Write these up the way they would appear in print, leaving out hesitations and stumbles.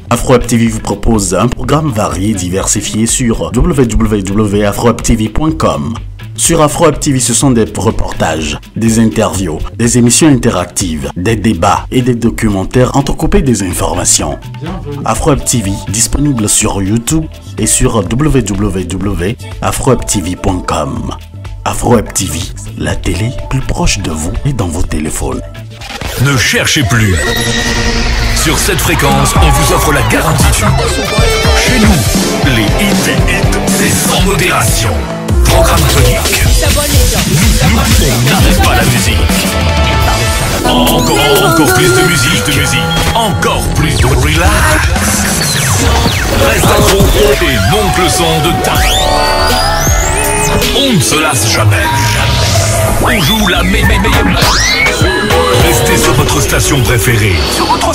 AfroWeb TV vous propose un programme varié et diversifié sur www.afrowebtv.com. Sur AfroWeb TV, ce sont des reportages, des interviews, des émissions interactives, des débats et des documentaires entrecoupés des informations. AfroWeb TV, disponible sur YouTube et sur www.afrowebtv.com. AfroWeb TV, la télé plus proche de vous et dans vos téléphones. Ne cherchez plus. Sur cette fréquence, on vous offre la garantie du. Chez nous, les hits, c'est sans modération. Programme tonique. Nous, on n'arrête pas la musique. Encore plus de musique, Encore plus de relax. Reste accro et monte le son de ta. On ne se lasse jamais. On joue la meilleure. Restez sur votre station préférée. On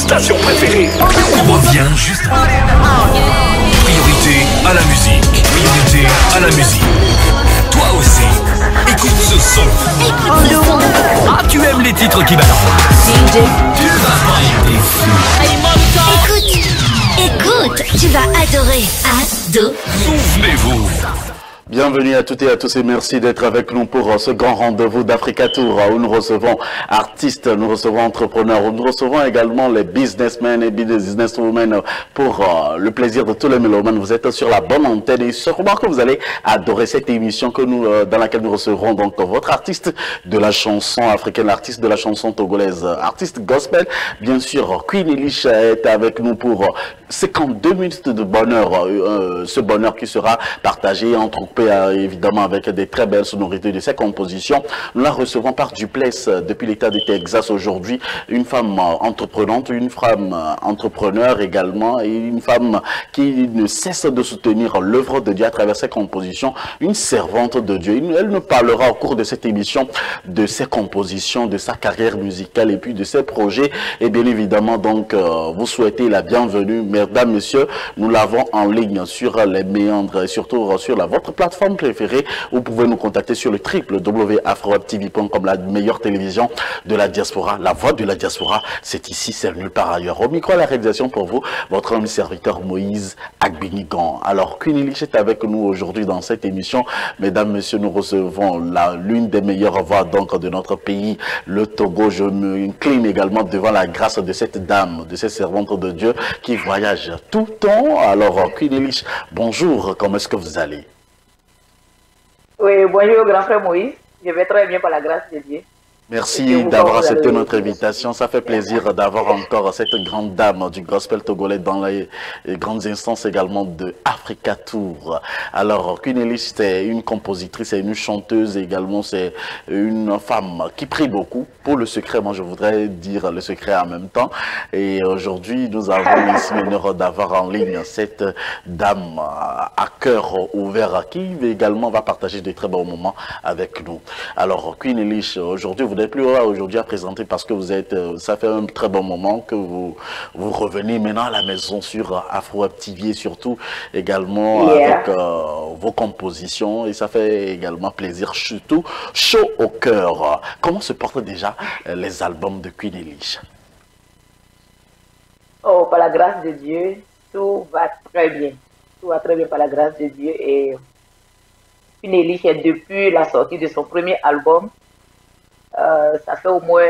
revient juste. Priorité à la musique. Toi aussi, écoute ce son. Ah, tu aimes les titres qui balancent. Tu vas pas être déçu. Écoute, tu vas adorer. Souvenez-vous. Bienvenue à toutes et à tous et merci d'être avec nous pour ce grand rendez-vous d'Africa Tour où nous recevons artistes, nous recevons entrepreneurs, où nous recevons également les businessmen et businesswomen pour le plaisir de tous les mélomanes. Vous êtes sur la bonne antenne et sûrement que vous allez adorer cette émission que nous, dans laquelle nous recevrons donc votre artiste de la chanson africaine, l'artiste de la chanson togolaise, artiste gospel. Bien sûr, Queen Elish est avec nous pour 52 minutes de bonheur, ce bonheur qui sera partagé entre évidemment avec des très belles sonorités de ses compositions. Nous la recevons par Dupless depuis l'État du Texas aujourd'hui, une femme entreprenante, une femme entrepreneur également et une femme qui ne cesse de soutenir l'œuvre de Dieu à travers ses compositions, une servante de Dieu. Elle nous parlera au cours de cette émission de ses compositions, de sa carrière musicale et puis de ses projets. Et bien évidemment donc vous souhaitez la bienvenue, mesdames, messieurs. Nous l'avons en ligne sur les méandres et surtout sur votre plateforme préférée. Vous pouvez nous contacter sur le www.afrowebtv.com, la meilleure télévision de la diaspora, la voix de la diaspora. C'est ici, c'est nulle part ailleurs. Au micro, la réalisation pour vous, votre homme serviteur Moïse Agbenigan. Alors, Queen Elish est avec nous aujourd'hui dans cette émission. Mesdames, messieurs, nous recevons l'une des meilleures voix donc de notre pays, le Togo. Je m'incline également devant la grâce de cette dame, de cette servante de Dieu qui voyage tout le temps. Alors, Queen Elish, bonjour, comment est-ce que vous allez? Oui, bonjour grand frère Moïse, je vais très bien par la grâce de Dieu. Merci d'avoir accepté notre invitation. Ça fait plaisir d'avoir encore cette grande dame du gospel togolais dans les grandes instances également de Africa Tour. Alors, Queen Elish, c'est une compositrice, c'est une chanteuse également, c'est une femme qui prie beaucoup pour le secret. Moi, je voudrais dire le secret en même temps. Et aujourd'hui, nous avons ici l'honneur d'avoir en ligne cette dame à cœur ouvert qui également va partager de très bons moments avec nous. Alors, Queen Elish, aujourd'hui, vous n'êtes plus là aujourd'hui à présenter parce que vous êtes, ça fait un très bon moment que vous revenez maintenant à la maison sur AfroWeb TV et surtout également avec vos compositions et ça fait également plaisir, surtout chaud au cœur. Comment se portent déjà les albums de Queen Elish? Oh, par la grâce de Dieu, tout va très bien. Tout va très bien par la grâce de Dieu et Queen Elish, depuis la sortie de son premier album, ça fait au moins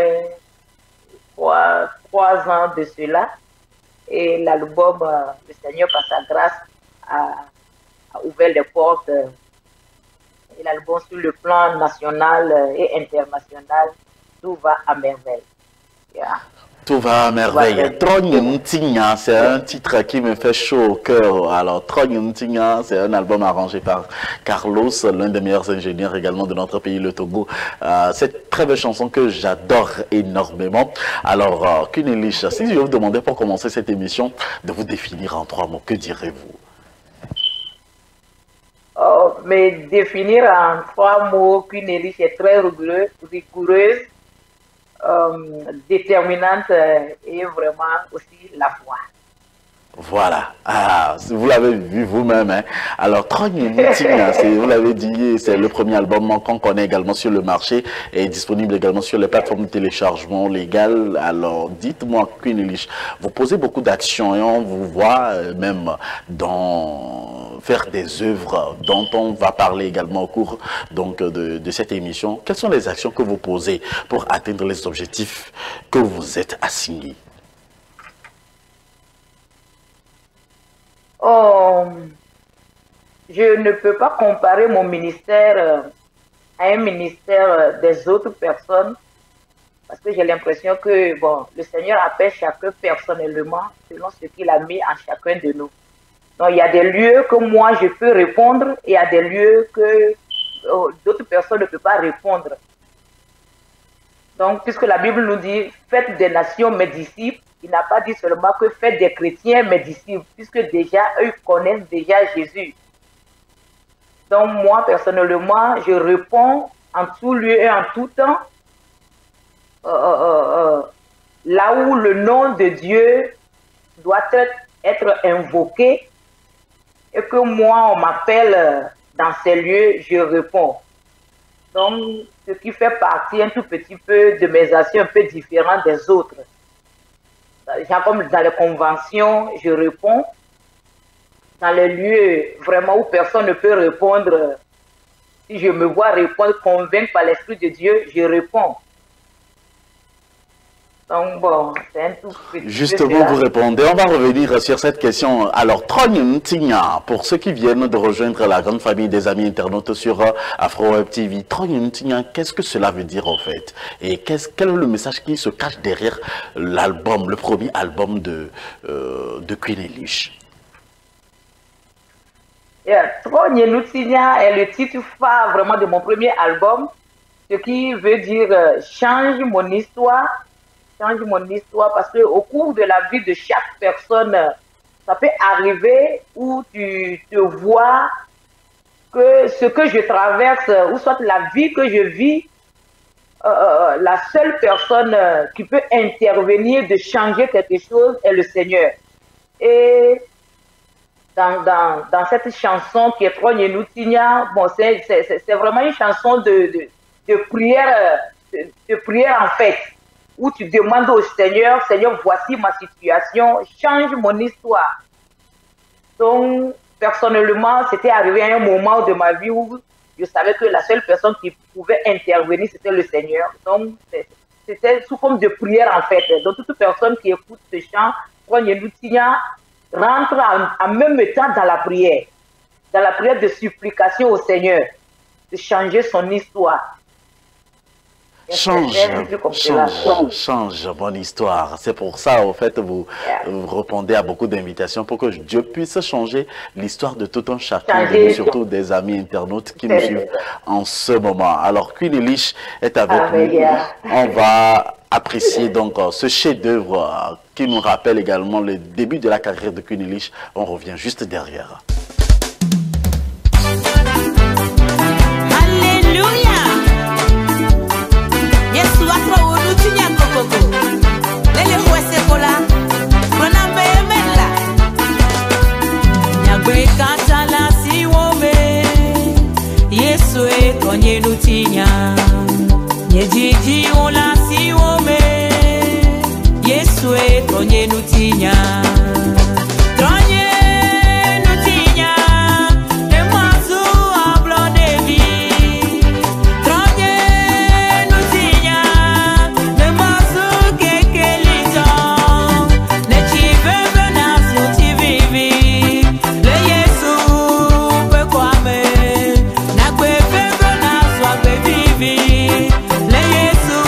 3 ans de cela. Et l'album, le Seigneur, par sa grâce, a ouvert les portes. Et l'album, sur le plan national et international, tout va à merveille. Yeah. Tout va à merveille. Trognuntinha, c'est un titre qui me fait chaud au cœur. Alors, Trognuntinha, c'est un album arrangé par Carlos, l'un des meilleurs ingénieurs également de notre pays, le Togo. Cette très belle chanson que j'adore énormément. Alors, Queen Elish, si je vous demandais pour commencer cette émission de vous définir en 3 mots, que direz-vous? Oh, mais définir en 3 mots, Queen Elish est très rigoureuse, déterminante et vraiment aussi la foi. Voilà, vous l'avez vu vous-même. Hein. Alors, vous l'avez dit, c'est le premier album qu'on connaît également sur le marché et disponible également sur les plateformes de téléchargement légal. Alors, dites-moi, Queen Elish, vous posez beaucoup d'actions et on vous voit même faire des œuvres dont on va parler également au cours donc, de cette émission. Quelles sont les actions que vous posez pour atteindre les objectifs que vous êtes assignés? Oh, je ne peux pas comparer mon ministère à un ministère des autres personnes parce que j'ai l'impression que bon, le Seigneur appelle chacun personnellement selon ce qu'il a mis en chacun de nous. Donc, il y a des lieux que moi je peux répondre et il y a des lieux que d'autres personnes ne peuvent pas répondre. Donc, puisque la Bible nous dit « Faites des nations mes disciples », il n'a pas dit seulement que faites des chrétiens mes disciples, puisque déjà, eux connaissent déjà Jésus. Donc, moi, personnellement, je réponds en tout lieu et en tout temps, là où le nom de Dieu doit être invoqué, et que moi, on m'appelle dans ces lieux, je réponds. Donc, ce qui fait partie un tout petit peu de mes actions un peu différentes des autres. Genre comme dans les conventions, je réponds. Dans les lieux vraiment où personne ne peut répondre, si je me vois répondre, convaincre par l'Esprit de Dieu, je réponds. Donc bon, c'est un tout petit Justement, vous répondez. On va revenir sur cette question. Alors, Trognuntinya, pour ceux qui viennent de rejoindre la grande famille des amis internautes sur Afro Web TV, Trognuntinya, qu'est-ce que cela veut dire en fait? Et quel est le message qui se cache derrière l'album, le premier album de Queen Elish? Trognuntinya est le titre phare vraiment de mon premier album, ce qui veut dire change mon histoire. Change mon histoire parce qu'au cours de la vie de chaque personne, ça peut arriver où tu te vois que ce que je traverse, ou soit la vie que je vis, la seule personne qui peut intervenir de changer quelque chose est le Seigneur. Et dans cette chanson qui est Trognuntinya, bon, c'est vraiment une chanson de prière en fait, où tu demandes au Seigneur, Seigneur, voici ma situation, change mon histoire. Donc, personnellement, c'était arrivé à un moment de ma vie où je savais que la seule personne qui pouvait intervenir, c'était le Seigneur. Donc, c'était sous forme de prière, en fait. Donc, toute personne qui écoute ce chant, Trognuntinya, rentre en même temps dans la prière de supplication au Seigneur, de changer son histoire. Change mon histoire. C'est pour ça, en fait, vous répondez à beaucoup d'invitations pour que Dieu puisse changer l'histoire de tout un chacun, et surtout des amis internautes qui nous suivent en ce moment. Alors, Queen Elish est avec nous. On va apprécier donc ce chef-d'œuvre qui nous rappelle également le début de la carrière de Queen Elish. On revient juste derrière. Trognuntinya, Nyejiji ola siwome, Yesue Trognuntinya, Trognuntinya, Nemazu ablo devi, Trognuntinya, Nemazu kekelito, Nechive benazu tivivi, le Yesu pe kwame. Le Yesu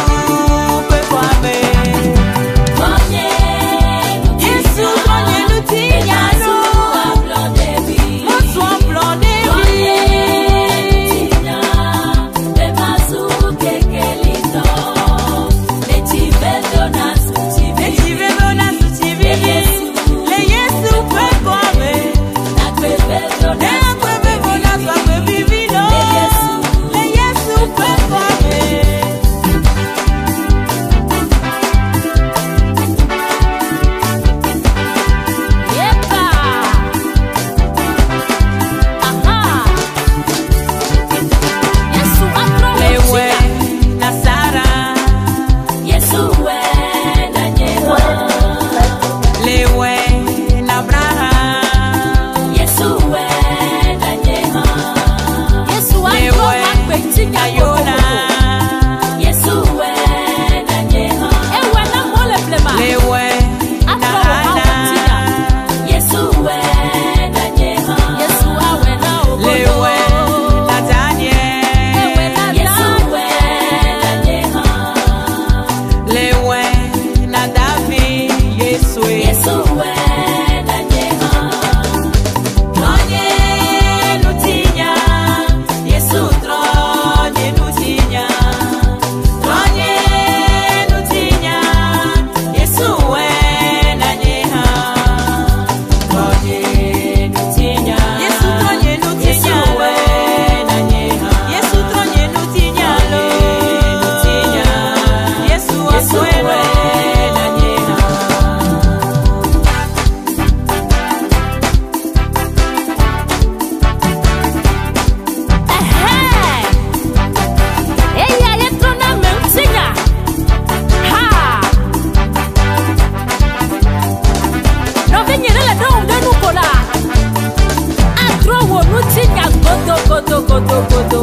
koto koto.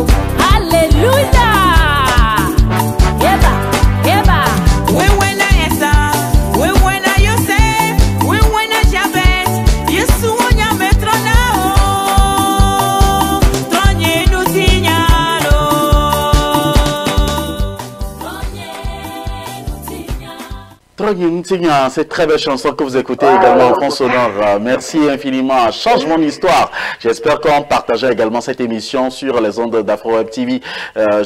Alléluia. Eba, eba. We wena esa, we wena Yosef, we wena Jabez. Yesu wonya metrona o. Tronye nu tinyalo. C'est très belle chanson que vous écoutez également en fond sonore. Merci infiniment. Change mon histoire. J'espère qu'en partageant également cette émission sur les ondes d'Afro Web TV,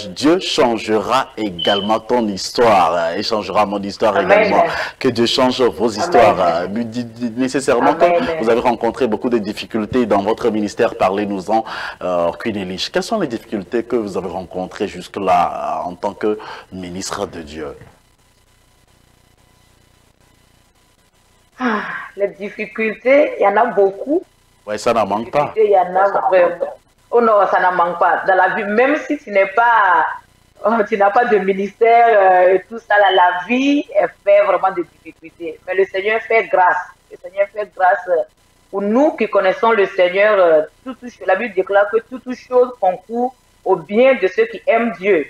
Dieu changera également ton histoire et changera mon histoire également. Que Dieu change vos histoires. Nécessairement, quand vous avez rencontré beaucoup de difficultés dans votre ministère, parlez-nous-en, Queen Elich. Quelles sont les difficultés que vous avez rencontrées jusque-là en tant que ministre de Dieu? Les difficultés, il y en a beaucoup. Oui, ça n'en manque pas. Il y en a vraiment. Oh non, ça n'en manque pas. Dans la vie, même si tu n'es pas, tu n'as pas de ministère et tout ça, la vie elle fait vraiment des difficultés. Mais le Seigneur fait grâce. Le Seigneur fait grâce pour nous qui connaissons le Seigneur. La Bible déclare que toutes choses concourent au bien de ceux qui aiment Dieu.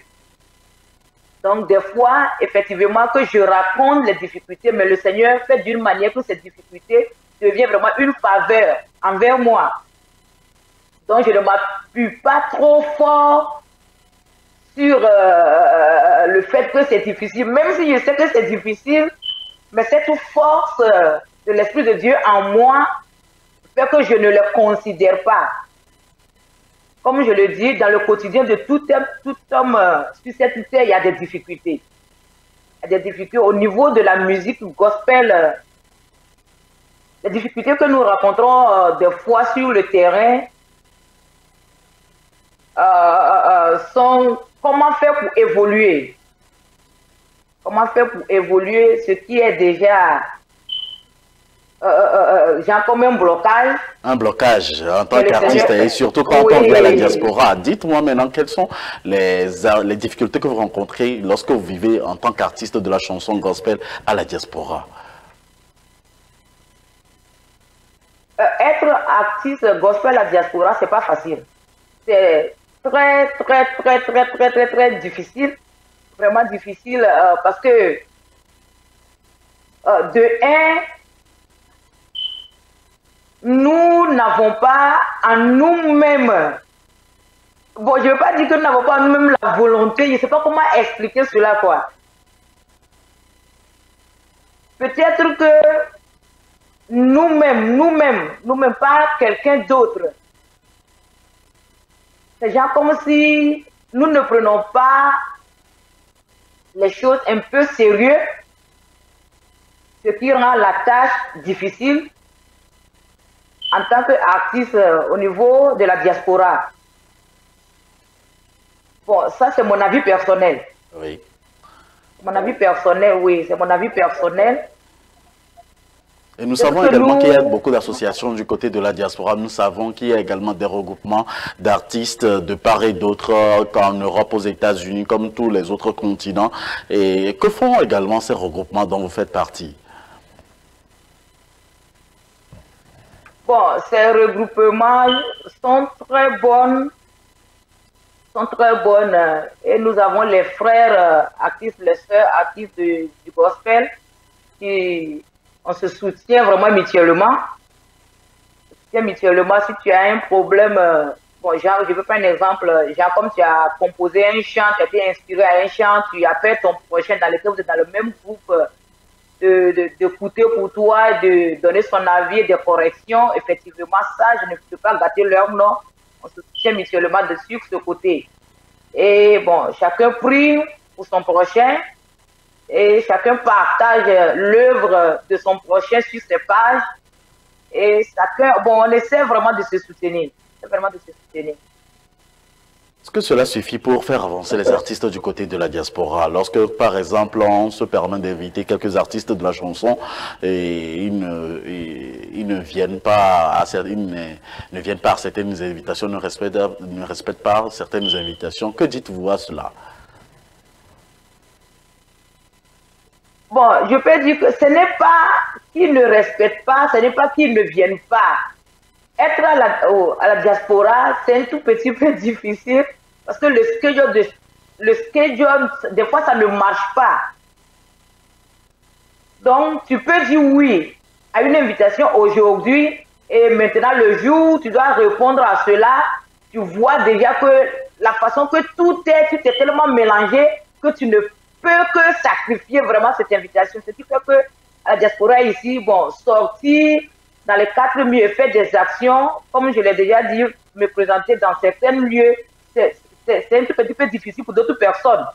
Donc, des fois, effectivement, que je raconte les difficultés, mais le Seigneur fait d'une manière que ces difficultés deviennent vraiment une faveur envers moi. Donc, je ne m'appuie pas trop fort sur le fait que c'est difficile. Même si je sais que c'est difficile, mais cette force de l'Esprit de Dieu en moi fait que je ne le considère pas. Comme je le dis, dans le quotidien de tout homme sur cette terre, il y a des difficultés. Il y a des difficultés au niveau de la musique gospel. Les difficultés que nous rencontrons des fois sur le terrain sont comment faire pour évoluer. Comment faire pour évoluer ce qui est déjà genre comme un blocage. Un blocage en tant qu'artiste et surtout quand on vient à la diaspora. Dites-moi maintenant quelles sont les difficultés que vous rencontrez lorsque vous vivez en tant qu'artiste de la chanson gospel à la diaspora. Être artiste gospel à la diaspora, c'est pas facile. C'est très difficile. Vraiment difficile parce que de un, nous n'avons pas en nous-mêmes, bon, je ne veux pas dire que nous n'avons pas en nous-mêmes la volonté, je ne sais pas comment expliquer cela, quoi. Peut-être que nous-mêmes, pas quelqu'un d'autre. C'est genre comme si nous ne prenons pas les choses un peu sérieux, ce qui rend la tâche difficile en tant qu'artiste au niveau de la diaspora. Bon, ça c'est mon avis personnel. Oui. Mon avis personnel, oui, c'est mon avis personnel. Et nous savons également qu'il y a beaucoup d'associations du côté de la diaspora. Nous savons qu'il y a également des regroupements d'artistes de part et d'autre, qu'en Europe, aux États-Unis, comme tous les autres continents. Et que font également ces regroupements dont vous faites partie? Bon, ces regroupements sont très bons. Et nous avons les frères artistes, les sœurs artistes du gospel qui... On se soutient vraiment mutuellement. Si tu as un problème, bon, genre, je veux prendre un exemple, genre comme tu as composé un chant, tu as été inspiré à un chant, tu appelles ton prochain dans lequel vous êtes dans le même groupe, d'écouter pour toi, de donner son avis et des corrections. Effectivement, ça, je ne peux pas gâter leur nom. On se soutient mutuellement dessus, de ce côté. Et bon, chacun prie pour son prochain. Et chacun partage l'œuvre de son prochain sur ses pages. Et chacun, bon, on essaie vraiment de se soutenir. Est-ce que cela suffit pour faire avancer les artistes du côté de la diaspora? Lorsque, par exemple, on se permet d'inviter quelques artistes de la chanson et ils ne viennent pas à certaines invitations, ne respectent pas certaines invitations, que dites-vous à cela? Bon, je peux dire que ce n'est pas qu'ils ne respectent pas, ce n'est pas qu'ils ne viennent pas. être à la diaspora, c'est un tout petit peu difficile parce que le schedule, des fois, ça ne marche pas. Donc, tu peux dire oui à une invitation aujourd'hui et maintenant, le jour où tu dois répondre à cela, tu vois déjà que la façon que tout est tellement mélangé que tu ne peux que sacrifier vraiment cette invitation. Ce qui fait que à la diaspora ici, bon, sortir dans les 4 lieux, faire des actions, comme je l'ai déjà dit, me présenter dans certains lieux, c'est un petit peu difficile pour d'autres personnes.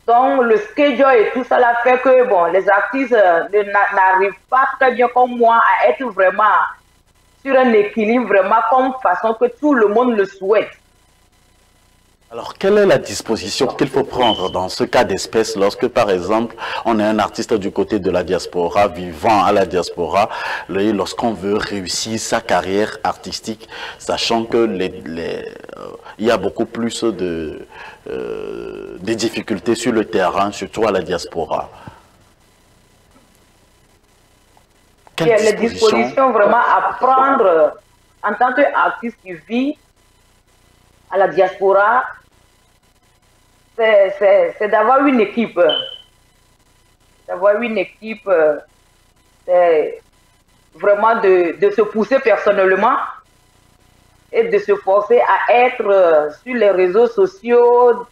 Donc, le schedule et tout ça là fait que bon, les artistes n'arrivent pas très bien comme moi à être vraiment sur un équilibre, vraiment comme façon que tout le monde le souhaite. Alors, quelle est la disposition qu'il faut prendre dans ce cas d'espèce lorsque, par exemple, on est un artiste du côté de la diaspora, vivant à la diaspora, lorsqu'on veut réussir sa carrière artistique, sachant que il y a beaucoup plus de difficultés sur le terrain, surtout à la diaspora. Les dispositions vraiment à prendre en tant qu'artiste qui vit à la diaspora, c'est d'avoir une équipe. D'avoir une équipe, c'est vraiment de se pousser personnellement et de se forcer à être sur les réseaux sociaux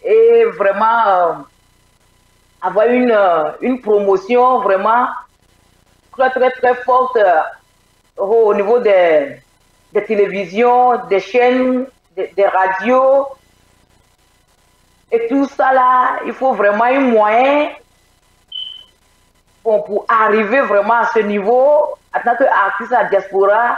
et vraiment avoir une promotion vraiment très forte au niveau des télévisions, des chaînes, des radios. Et tout ça là, il faut vraiment un moyen pour arriver vraiment à ce niveau. En tant qu'artiste à la diaspora,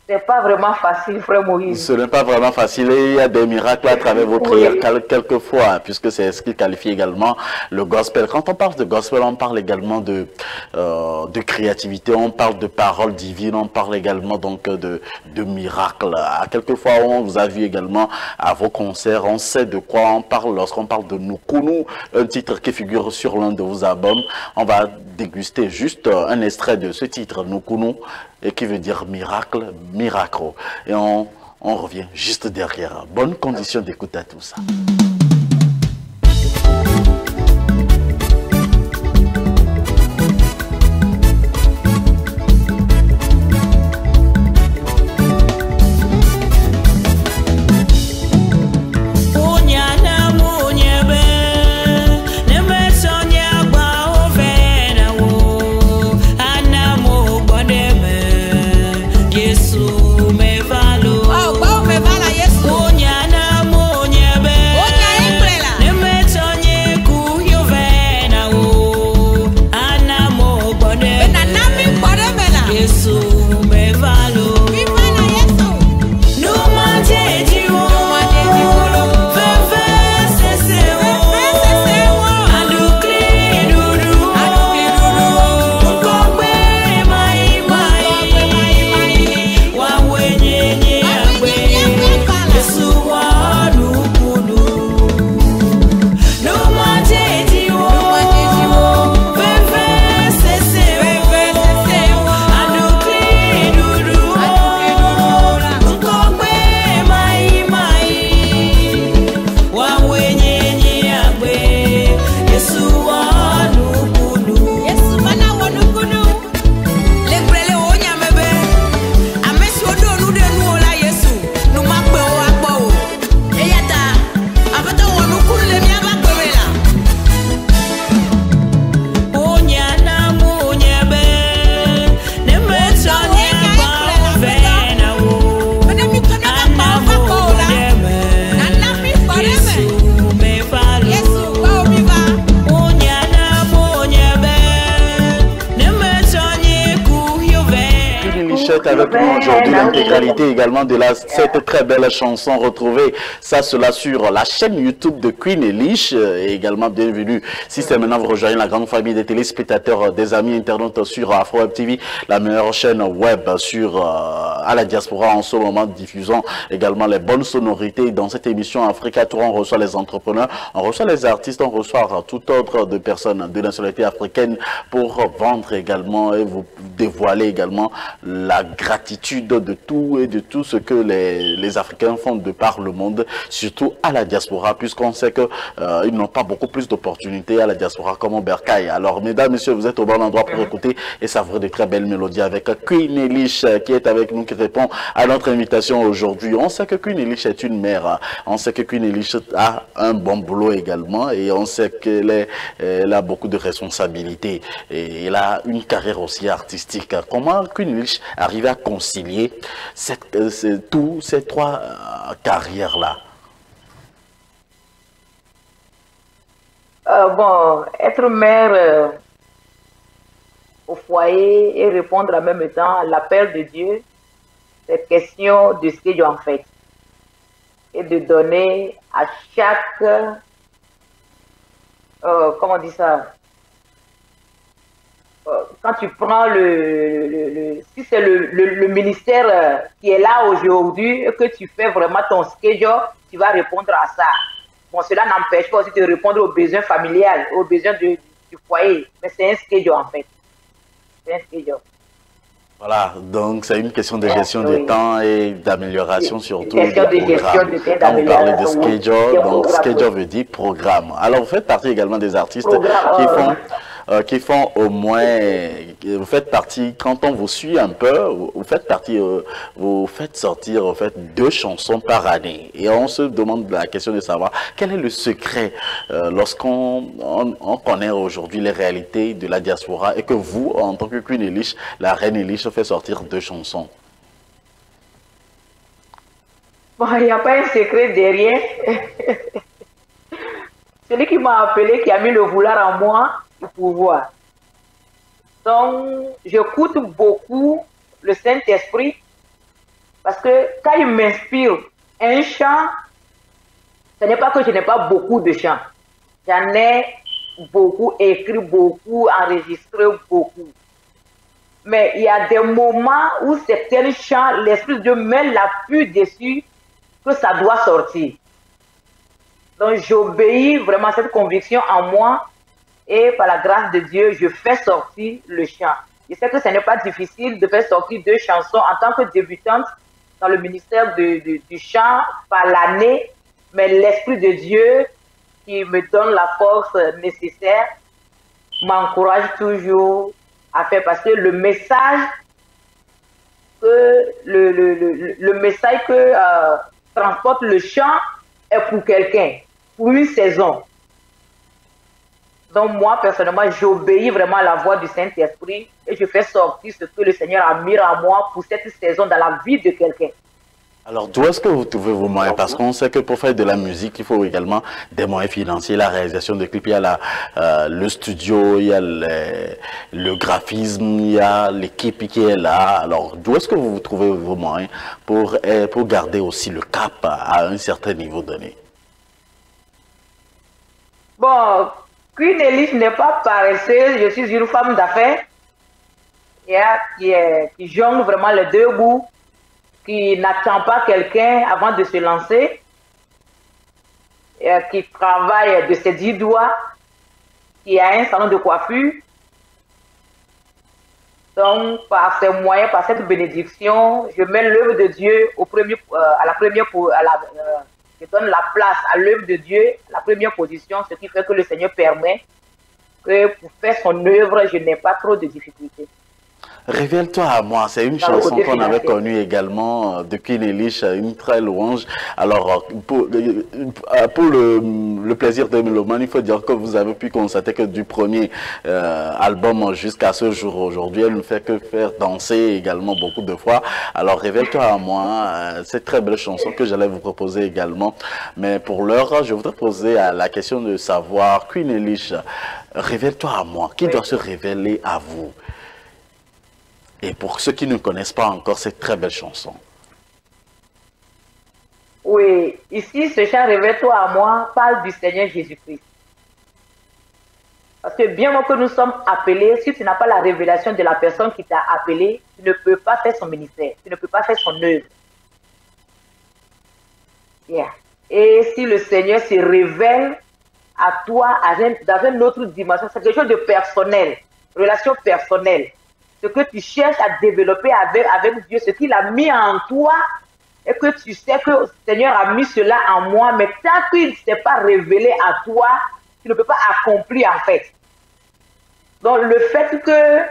c'est pas vraiment facile, frère Moïse. Ce n'est pas vraiment facile et il y a des miracles à travers vos prières quelquefois, puisque c'est ce qu'il qualifie également le gospel. Quand on parle de gospel, on parle également de créativité, on parle de paroles divines, on parle également donc de miracles. Quelquefois, on vous a vu également à vos concerts, on sait de quoi on parle lorsqu'on parle de Nukunu, un titre qui figure sur l'un de vos albums. On va déguster juste un extrait de ce titre, Nukunu, et qui veut dire miracle, miracro. Et on revient juste derrière. Bonne condition d'écoute à tout ça. Avec nous aujourd'hui l'intégralité également de cette très belle chanson retrouvée, cela sur la chaîne YouTube de Queen Elish. Et également bienvenue si c'est maintenant vous rejoignez la grande famille des téléspectateurs, des amis internautes sur Afro Web TV, la meilleure chaîne web sur à la diaspora en ce moment, diffusons également les bonnes sonorités. Dans cette émission Africa Tour, on reçoit les entrepreneurs, on reçoit les artistes, on reçoit tout autre de personnes de nationalité africaine pour vendre également et vous dévoiler également la gratitude de tout et de tout ce que les Africains font de par le monde, surtout à la diaspora, puisqu'on sait que ils n'ont pas beaucoup plus d'opportunités à la diaspora comme au Bercail. Alors, mesdames, messieurs, vous êtes au bon endroit pour écouter et savourer de très belles mélodies avec Queen Elish qui est avec nous, qui répond à notre invitation aujourd'hui. On sait que Queen Elish est une mère, on sait que Queen Elish a un bon boulot également et on sait qu'elle a beaucoup de responsabilités et elle a une carrière aussi artistique. Comment Queen Elish arrive à concilier tous ces trois carrières-là? Bon, être mère au foyer et répondre en même temps à l'appel de Dieu, c'est question de ce qu'il y a en fait. Et de donner à chaque, comment on dit ça, quand tu prends si c'est le ministère qui est là aujourd'hui et que tu fais vraiment ton schedule, tu vas répondre à ça. Bon, cela n'empêche pas aussi de répondre aux besoins familiales, aux besoins du foyer. Mais c'est un schedule en fait. C'est un schedule. Voilà, donc c'est une question de gestion du temps et d'amélioration surtout du programme. Quand vous parlez de schedule, donc schedule veut dire programme. Alors vous faites partie également des artistes qui font au moins, vous faites partie, quand on vous suit un peu, vous faites partie, vous faites sortir en fait 2 chansons par année. Et on se demande la question de savoir quel est le secret lorsqu'on connaît aujourd'hui les réalités de la diaspora et que vous, en tant que Queen Elish, la reine Elish, fait sortir 2 chansons. Bon, il n'y a pas un secret derrière. Celui qui m'a appelé, qui a mis le vouloir en moi, le pouvoir. Donc, j'écoute beaucoup le Saint-Esprit parce que quand il m'inspire un chant, ce n'est pas que je n'ai pas beaucoup de chants. J'en ai beaucoup écrit, beaucoup enregistré, beaucoup. Mais il y a des moments où certains chants, l'Esprit de Dieu met l'appui dessus que ça doit sortir. Donc, j'obéis vraiment à cette conviction en moi. Et par la grâce de Dieu, je fais sortir le chant. Je sais que ce n'est pas difficile de faire sortir 2 chansons en tant que débutante dans le ministère du chant par l'année, mais l'Esprit de Dieu qui me donne la force nécessaire m'encourage toujours à faire, parce que le message que transporte le chant est pour quelqu'un, pour une saison. Donc moi, personnellement, j'obéis vraiment à la voix du Saint-Esprit et je fais sortir ce que le Seigneur a mis en moi pour cette saison dans la vie de quelqu'un. Alors, d'où est-ce que vous trouvez vos moyens? Parce qu'on sait que pour faire de la musique, il faut également des moyens financiers, la réalisation de clips, il y a le studio, il y a le graphisme, il y a l'équipe qui est là. Alors, d'où est-ce que vous trouvez vos moyens pour garder aussi le cap à un certain niveau donné? Bon, Queen Elish n'est pas paresseuse, je suis une femme d'affaires qui jongle vraiment les 2 bouts, qui n'attend pas quelqu'un avant de se lancer, qui travaille de ses 10 doigts, qui a un salon de coiffure. Donc, par ces moyens, par cette bénédiction, je mets l'œuvre de Dieu je donne la place à l'œuvre de Dieu, la première position, ce qui fait que le Seigneur permet que pour faire son œuvre, je n'ai pas trop de difficultés. Révèle-toi à moi, c'est une chanson qu'on avait connue également de Queen Elish, une très louange. Alors, pour le plaisir de Mélomane, il faut dire que vous avez pu constater que du premier album jusqu'à ce jour aujourd'hui, elle ne fait que faire danser également beaucoup de fois. Alors, révèle-toi à moi, cette très belle chanson que j'allais vous proposer également. Mais pour l'heure, je voudrais poser la question de savoir, Queen Elish, révèle-toi à moi, qui doit se révéler à vous? Et pour ceux qui ne connaissent pas encore cette très belle chanson. Oui, ici, ce chant Révèle-toi à moi parle du Seigneur Jésus-Christ. Parce que bien que nous sommes appelés, si tu n'as pas la révélation de la personne qui t'a appelé, tu ne peux pas faire son ministère, tu ne peux pas faire son œuvre. Yeah. Et si le Seigneur se révèle à toi dans une autre dimension, c'est quelque chose de personnel, relation personnelle. Ce que tu cherches à développer avec Dieu, ce qu'il a mis en toi, et que tu sais que le Seigneur a mis cela en moi, mais tant qu'il ne s'est pas révélé à toi, tu ne peux pas accomplir en fait. Donc le fait que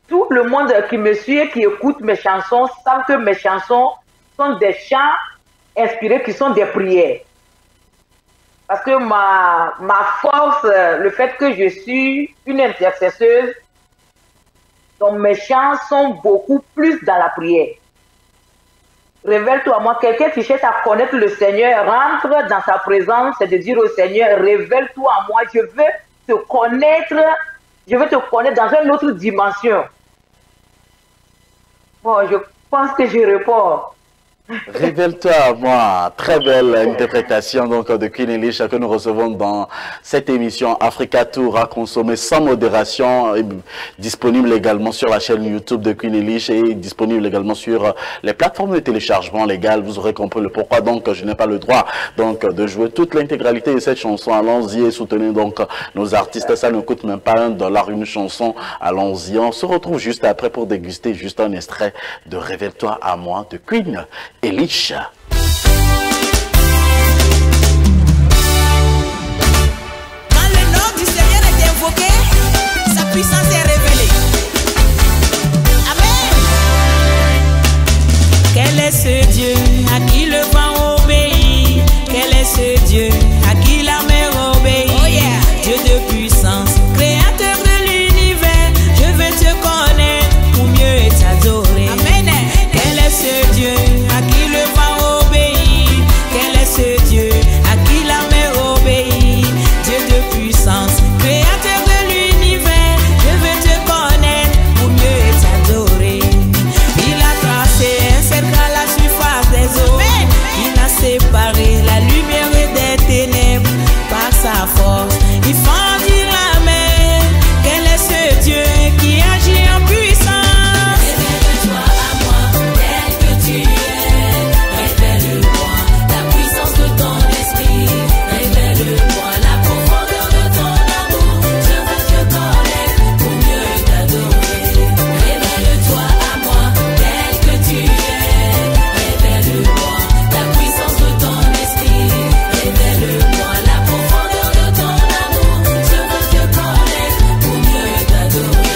tout le monde qui me suit et qui écoute mes chansons savent que mes chansons sont des chants inspirés qui sont des prières. Parce que ma force, le fait que je suis une intercesseuse, donc mes chants sont beaucoup plus dans la prière. Révèle-toi à moi. Quelqu'un qui cherche à connaître le Seigneur, rentre dans sa présence, c'est de dire au Seigneur, révèle-toi à moi, je veux te connaître dans une autre dimension. Bon, je pense que je réponds. Révèle-toi à moi. Très belle interprétation donc de Queen Elisha que nous recevons dans cette émission Africa Tour à consommer sans modération, disponible également sur la chaîne YouTube de Queen Elisha et disponible également sur les plateformes de téléchargement légal. Vous aurez compris le pourquoi donc je n'ai pas le droit donc de jouer toute l'intégralité de cette chanson. Allons-y et soutenez donc nos artistes. Ça ne coûte même pas $1 une chanson. Allons-y. On se retrouve juste après pour déguster juste un extrait de Révèle-toi à moi de Queen Elisha. Quand le nom du Seigneur est invoqué, sa puissance est révélée. Amen. Quel est ce Dieu à qui le vent obéit? Quel est ce Dieu à qui la mer obéit? Oh yeah. Dieu de puissance, créateur de l'univers, je veux te connaître pour mieux t'adorer. Amen. Quel est ce Dieu à qui le vent obéit? Quel est ce Dieu à qui la mer obéit? Dieu de puissance, créateur de l'univers, je veux te connaître pour mieux t'adorer. Il a tracé un cercle à la surface des eaux. Il a séparé la lumière des ténèbres par sa force. Il fendit la mer. Quel est ce Dieu qui agit en puissance? Révèle-toi à moi, tel que tu es. Révèle-moi la puissance de ton esprit. Révèle-moi la profondeur de ton amour. Je veux te connaître pour mieux t'adorer. Révèle-toi à moi, tel que tu es. Révèle-moi la puissance de ton esprit. Révèle-moi la profondeur de ton amour. Je veux te connaître pour mieux t'adorer.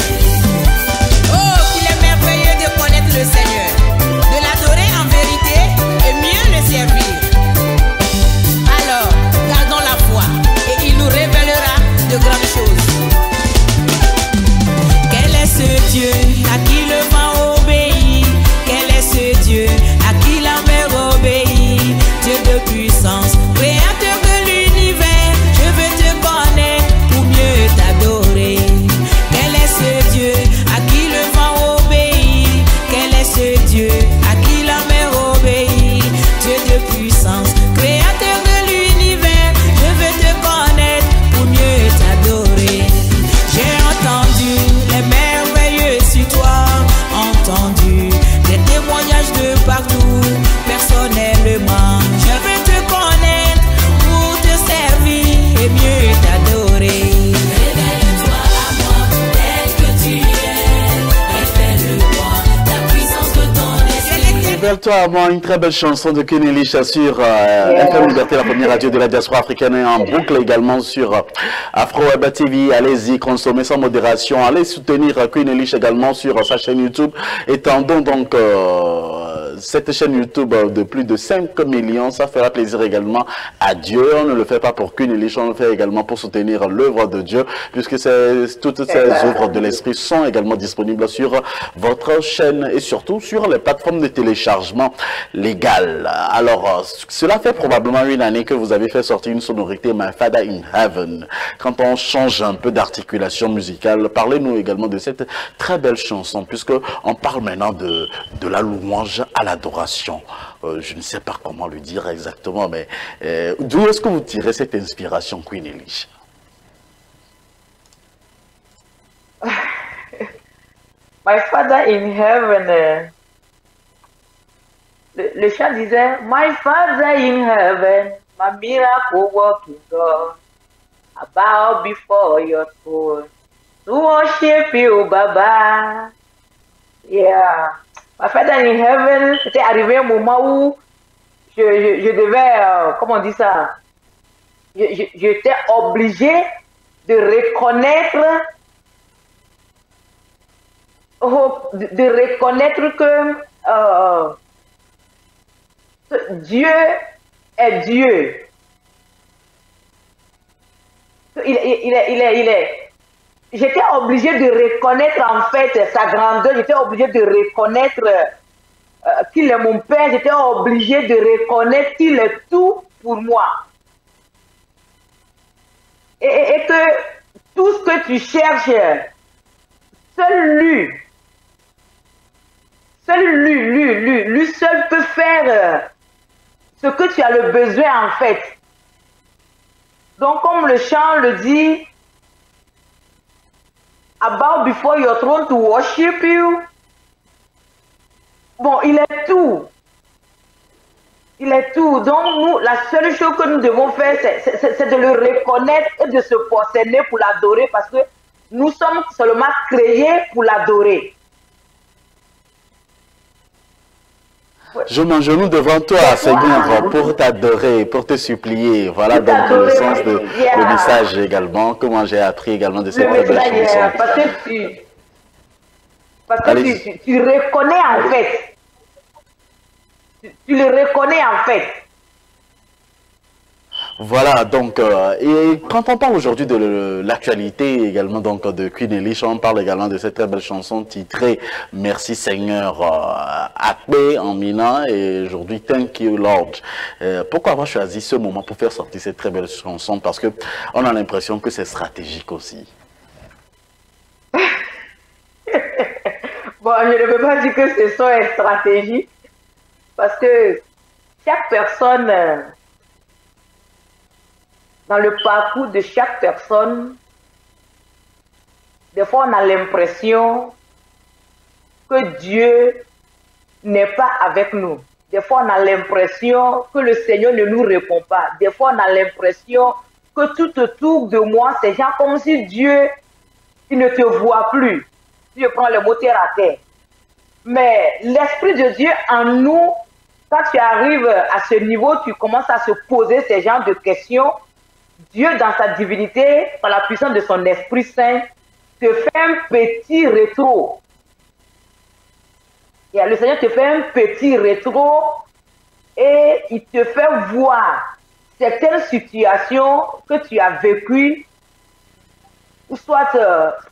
Oh, qu'il est merveilleux de connaître le Seigneur, de l'adorer en vérité et mieux le servir. Alors, gardons la foi et il nous révélera de grandes choses. Quel est ce Dieu à qui le vent obéit? Quel est ce Dieu à qui la mer obéit? Dieu de puissance, créateur de l'univers, je veux te connaître pour mieux t'adorer. Quel est ce Dieu à qui le vent obéit? Quel est ce Dieu à qui la mer obéit? Dieu de puissance, créateur de l'univers, je veux te connaître pour mieux t'adorer. J'ai entendu les merveilleux sur toi, entendu des témoignages de partout. Personnellement, je veux te connaître pour te servir et mieux t'adorer. Révèle-toi à moi, tel que tu es. Révèle-moi la puissance de ton esprit. Révèle-toi à moi, une très belle chanson de Queen Elisha sur FM Liberté, la première radio de la diaspora africaine, et en boucle également sur Afro Web TV. Allez-y, consommez sans modération. Allez soutenir Queen Elisha également sur sa chaîne YouTube. Étendons donc cette chaîne YouTube de plus de 5 millions. Ça fera plaisir également à Dieu. On ne le fait pas pour Queen Elisha, on le fait également pour soutenir l'œuvre de Dieu, puisque toutes ces œuvres de l'esprit sont également disponibles sur votre chaîne et surtout sur les plateformes de téléchargement légal. Alors, cela fait probablement une année que vous avez fait sortir une sonorité My Father in Heaven. Quand on change un peu d'articulation musicale, parlez-nous également de cette très belle chanson, puisque on parle maintenant de la louange à l'adoration. Je ne sais pas comment le dire exactement, mais d'où est-ce que vous tirez cette inspiration, Queen Elisha? My Father in heaven. Le chant disait, My Father in heaven, my miracle working God, I bow before your throne to worship you, Baba. Yeah. My Father in heaven, c'était arrivé un moment où je devais, comment on dit ça, j'étais obligé de reconnaître que Dieu est Dieu. J'étais obligé de reconnaître en fait sa grandeur, j'étais obligé de reconnaître qu'il est mon Père, j'étais obligé de reconnaître qu'il est tout pour moi. Et que tout ce que tu cherches, seul lui seul peut faire ce que tu as le besoin en fait. Donc comme le chant le dit, I bow before your throne to worship you. Bon, il est tout. Il est tout. Donc nous, la seule chose que nous devons faire, c'est de le reconnaître et de se prosterner pour l'adorer parce que nous sommes seulement créés pour l'adorer. Je m'agenouille devant toi, Seigneur, pour t'adorer, pour te supplier. Voilà donc le sens de le message également, comment j'ai appris également de cette très belle chanson. Parce que tu reconnais en fait. Tu le reconnais en fait. Voilà, donc, et quand on parle aujourd'hui de l'actualité également donc de Queen Elisha, on parle également de cette très belle chanson titrée Merci Seigneur, Akbe en Mina et aujourd'hui Thank You Lord. Pourquoi avoir choisi ce moment pour faire sortir cette très belle chanson? Parce que on a l'impression que c'est stratégique aussi. Bon, je ne peux pas dire que ce soit une stratégie parce que chaque personne... Dans le parcours de chaque personne, des fois on a l'impression que Dieu n'est pas avec nous. Des fois on a l'impression que le Seigneur ne nous répond pas. Des fois on a l'impression que tout autour de moi, c'est genre comme si Dieu il ne te voit plus. Si je prends le mot terre à terre. Mais l'Esprit de Dieu en nous, quand tu arrives à ce niveau, tu commences à se poser ces genres de questions. Dieu, dans sa divinité, par la puissance de son Esprit Saint, te fait un petit rétro. Et le Seigneur te fait un petit rétro et il te fait voir certaines situations que tu as vécues, ou soit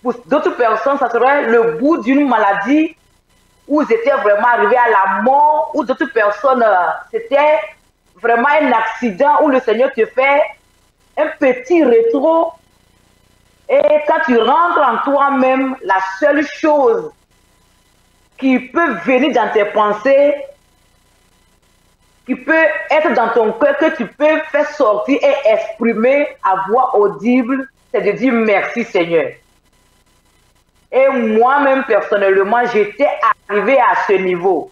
pour d'autres personnes, ça serait le bout d'une maladie où ils étaient vraiment arrivés à la mort, ou d'autres personnes, c'était vraiment un accident où le Seigneur te fait un petit rétro et quand tu rentres en toi-même, la seule chose qui peut venir dans tes pensées, qui peut être dans ton cœur, que tu peux faire sortir et exprimer à voix audible, c'est de dire merci Seigneur. Et moi-même personnellement, j'étais arrivé à ce niveau.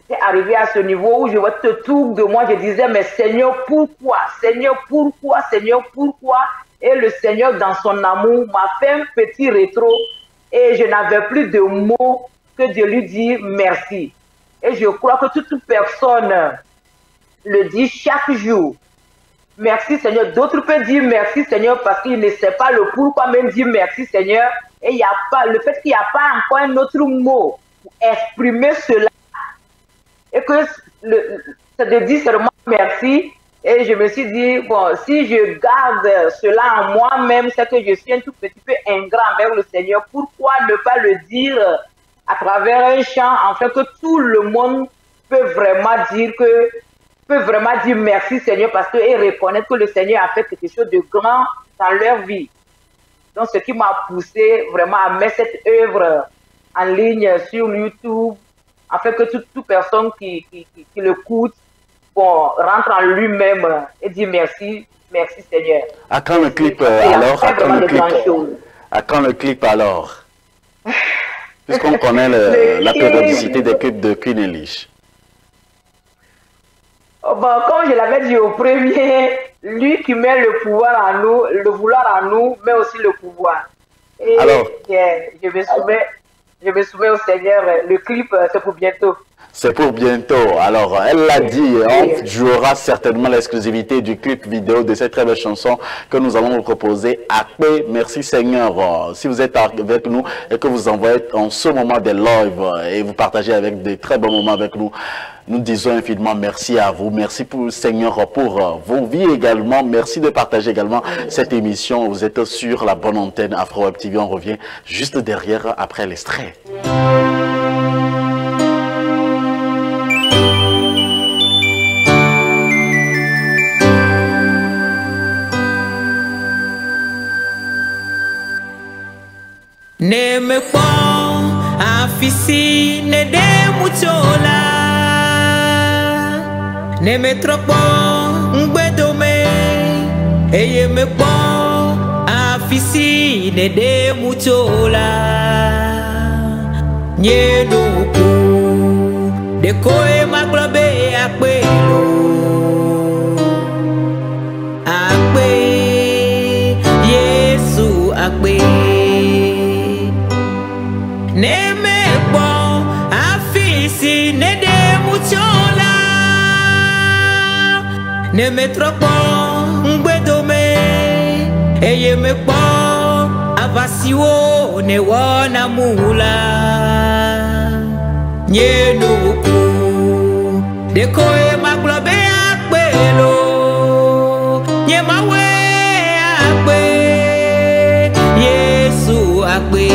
J'étais arrivé à ce niveau où je vois tout autour de moi, je disais, mais Seigneur, pourquoi? Seigneur, pourquoi? Seigneur, pourquoi? Et le Seigneur, dans son amour, m'a fait un petit rétro et je n'avais plus de mots que de lui dire merci. Et je crois que toute personne le dit chaque jour. Merci Seigneur. D'autres peuvent dire merci Seigneur parce qu'ils ne savent pas le pourquoi même dire merci Seigneur. Et il y a pas, le fait qu'il n'y a pas encore un autre mot pour exprimer cela. Et que ça te dit seulement merci. Et je me suis dit, bon, si je garde cela en moi-même, c'est que je suis un tout petit peu ingrat envers le Seigneur. Pourquoi ne pas le dire à travers un chant, afin que tout le monde peut vraiment dire merci Seigneur, parce que et reconnaître que le Seigneur a fait quelque chose de grand dans leur vie. Donc, ce qui m'a poussé vraiment à mettre cette œuvre en ligne sur YouTube, afin que toute personne qui l'écoute, bon, rentre en lui-même et dit merci, merci Seigneur. À quand le clip alors? À quand le clip alors? Puisqu'on connaît la périodicité des clips de Queen Elish. Oh, bon, comme je l'avais dit au premier, lui qui met le pouvoir en nous, le vouloir en nous, mais aussi le pouvoir. Et alors, je me soumets au Seigneur. Le clip, c'est pour bientôt. C'est pour bientôt. Alors, elle l'a dit, on jouera certainement l'exclusivité du clip vidéo de cette très belle chanson que nous allons vous proposer. Akpe, merci Seigneur. Si vous êtes avec nous et que vous envoyez en ce moment des lives et vous partagez avec des très bons moments avec nous, nous disons infiniment merci à vous. Merci pour Seigneur pour vos vies également. Merci de partager également cette émission. Vous êtes sur la bonne antenne Afro Web TV. On revient juste derrière après l'extrait. Ne me pon afisi ne de muchola ne me tropo ngbedome eye me pon afisi ne de muchola nye doku de koe maglobe akpelo akpe Yesu akpe ne me bon afisi ne de muchola ne me tropo ngbedome eye me bon avasiwo ne wona mula nye nuku de koe maglobe akpelo nye mawe akpe Yesu akpe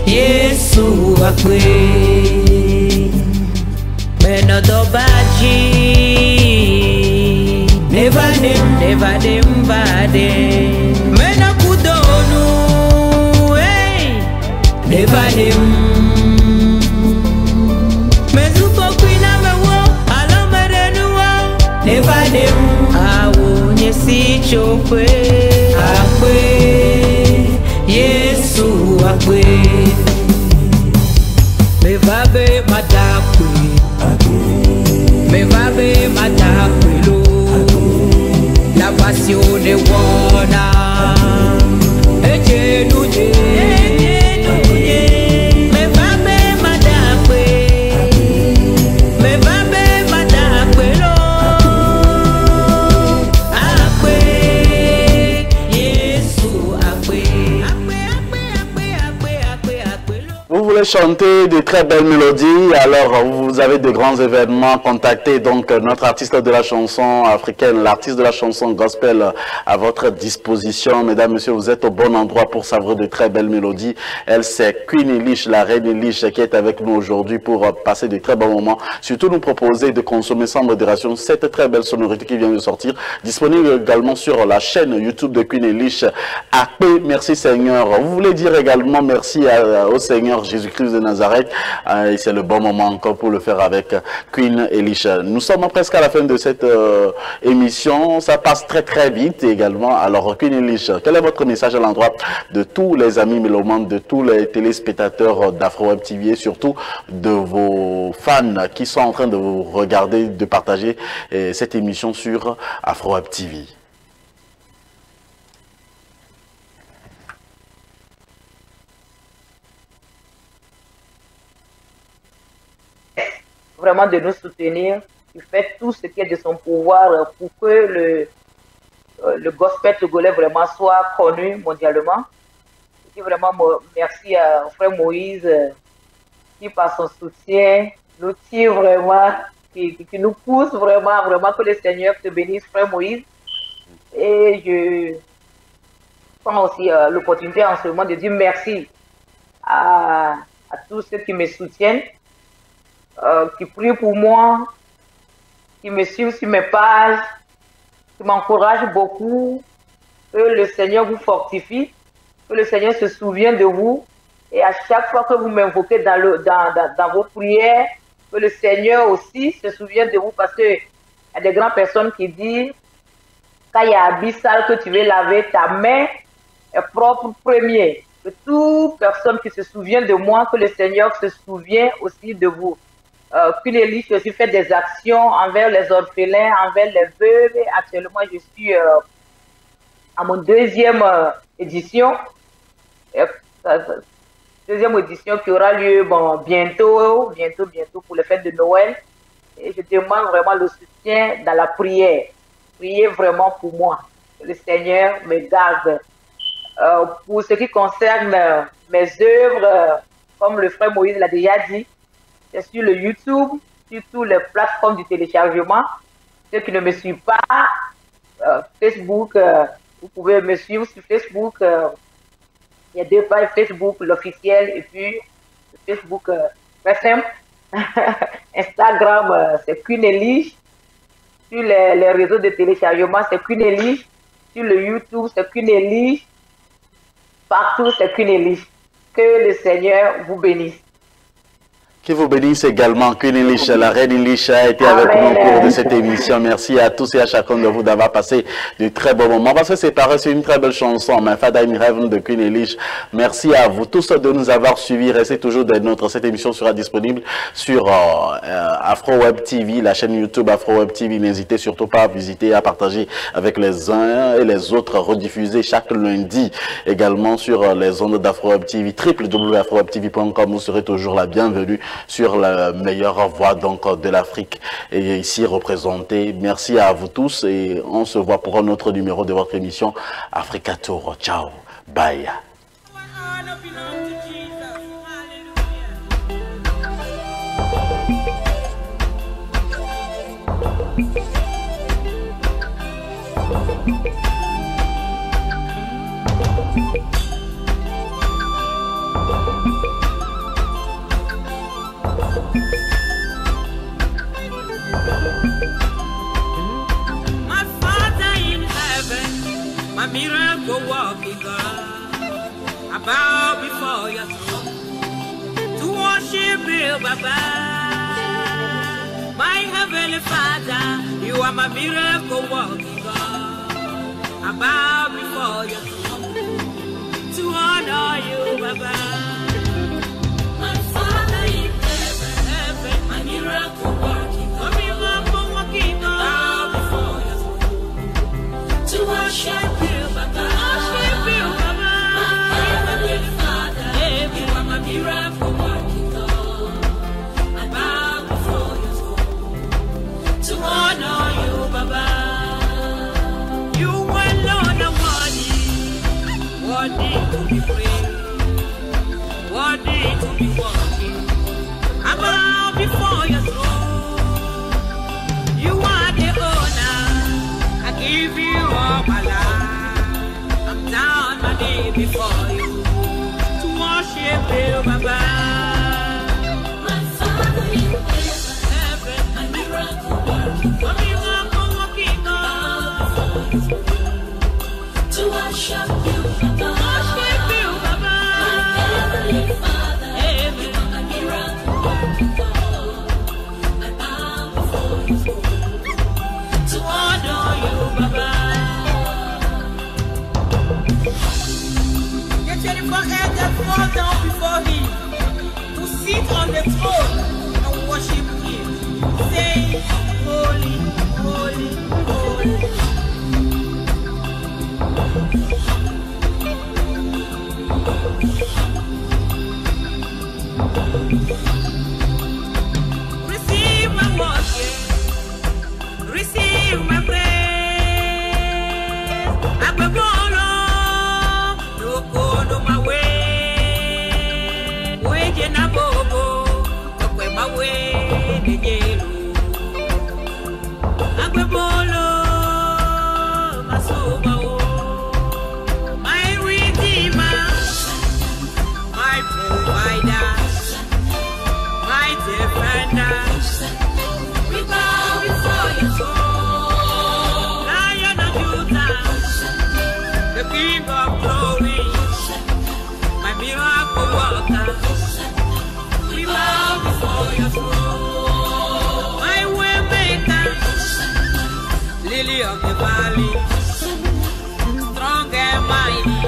Yesu akwe menodo baji never dem bade mena kudonu hey never dem mezuko kwina mewo alo merenuwo never dem awo nyesi chokwe akwe Yesu akwe me vabe madakwe lo la passione buona eje nuje me vabe madakwe lo akwe Yesu akwe lo. Vous voulez chanter de très belles mélodies, alors vous avez de grands événements, contactez donc notre artiste de la chanson africaine, l'artiste de la chanson gospel à votre disposition. Mesdames, messieurs, vous êtes au bon endroit pour savourer de très belles mélodies. Elle, c'est Queen Elish, la reine Elish, qui est avec nous aujourd'hui pour passer de très bons moments. Surtout nous proposer de consommer sans modération cette très belle sonorité qui vient de sortir, disponible également sur la chaîne YouTube de Queen Elish. Akpe, merci Seigneur. Vous voulez dire également merci au Seigneur Jésus-Christ de Nazareth. C'est le bon moment encore pour le faire avec Queen Elish. Nous sommes presque à la fin de cette émission. Ça passe très vite également. Alors Queen Elish, quel est votre message à l'endroit de tous les amis mélomanes, de tous les téléspectateurs d'Afro Web TV et surtout de vos fans qui sont en train de vous regarder, de partager cette émission sur Afro Web TV? Vraiment de nous soutenir qui fait tout ce qui est de son pouvoir pour que le gospel togolais vraiment soit connu mondialement. Je dis vraiment merci à frère Moïse qui par son soutien nous tire vraiment, qui nous pousse vraiment, que le Seigneur te bénisse, frère Moïse. Et je prends aussi l'opportunité en ce moment de dire merci à tous ceux qui me soutiennent, qui prient pour moi, qui me suivent sur mes pages, qui m'encouragent beaucoup. Que le Seigneur vous fortifie, que le Seigneur se souvienne de vous. Et à chaque fois que vous m'invoquez dans vos prières, que le Seigneur aussi se souvienne de vous, parce qu'il y a des grandes personnes qui disent, quand il y a un habit sale que tu veux laver, ta main est propre premier. Que toute personne qui se souvient de moi, que le Seigneur se souvient aussi de vous. Qu'une élite aussi fait des actions envers les orphelins, envers les veuves. Et actuellement, je suis à mon deuxième édition. Deuxième édition qui aura lieu bientôt pour les fêtes de Noël. Et je demande vraiment le soutien dans la prière. Priez vraiment pour moi. Que le Seigneur me garde. Pour ce qui concerne mes œuvres, comme le frère Moïse l'a déjà dit, c'est sur le YouTube, sur toutes les plateformes du téléchargement. Ceux qui ne me suivent pas, Facebook, vous pouvez me suivre sur Facebook. Il y a 2 pages Facebook, l'officiel, et puis Facebook très simple. Instagram, c'est Queen Elige. Sur les réseaux de téléchargement, c'est Queen Elige. Sur le YouTube, c'est Queen Elige. Partout, c'est Queen Elige. Que le Seigneur vous bénisse. Qui vous bénisse également. Queen Elige, la reine Elige a été avec nous au cours de cette émission. Merci à tous et à chacun de vous d'avoir passé de très bons moments. Parce que c'est pareil, c'est une très belle chanson. Mais Fada Heaven de Queen Elige. Merci à vous tous de nous avoir suivis. Restez toujours des nôtres. Cette émission sera disponible sur Afro Web TV, la chaîne YouTube Afro Web TV. N'hésitez surtout pas à visiter et à partager avec les uns et les autres. Rediffuser chaque lundi également sur les ondes d'Afro Web TV. www.afrowebtv.com. Vous serez toujours la bienvenue sur la meilleure voix donc de l'Afrique et ici représentée. Merci à vous tous et on se voit pour un autre numéro de votre émission Africa Tour. Ciao, bye. My miracle walking God, I bow before your throne to worship you, Baba. My heavenly Father, you are my miracle walking God. I bow before your throne to honor you, Baba. My Father in heaven, my miracle walking God, my miracle walking God. I bow before your throne to worship you. Miracle working God, I bow before your throne to honor you, Baba. You alone are worthy to be praised, worthy to be worshipped. I bow before your throne. You are the owner. I give you all my life. I'm down my knee before you. Worship you, Baba. My Father in heaven, my miracle working God, my miracle working God. To worship you, Baba. Worship you, Baba. My heavenly Father, you are my miracle working God. I bow before you to honor you, Baba. Fall down before him to sit on the throne and worship him. Say, holy, holy, holy. Receive my worship, My way maker, lily of the valley, strong and mighty.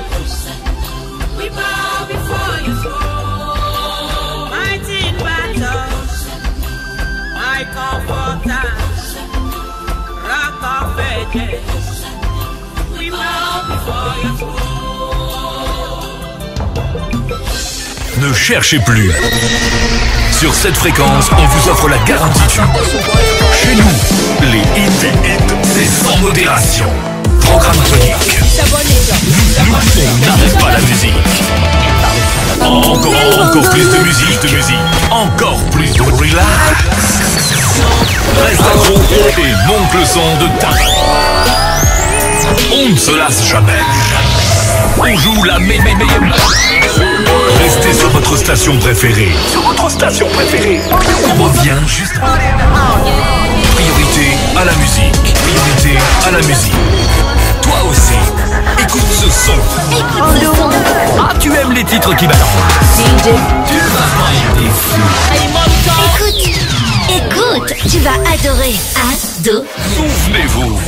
We bow before your throne, mighty in battle, my comforter, rock of ages. We bow before your throne. Ne cherchez plus. Sur cette fréquence, on vous offre la garantie tube. Chez nous, les hits, c'est sans modération. Programme tonique. Nous, on n'arrête pas la musique. Encore plus de musique, Encore plus de relax. Reste accro et monte le son de ta. On ne se lasse jamais. On joue la meilleure. Restez sur votre station préférée. On revient juste. Priorité à la musique. Toi aussi, écoute ce son. Ah, tu aimes les titres qui balancent. Tu vas pas être déçu. Écoute, tu vas adorer. Ado. Souvenez-vous.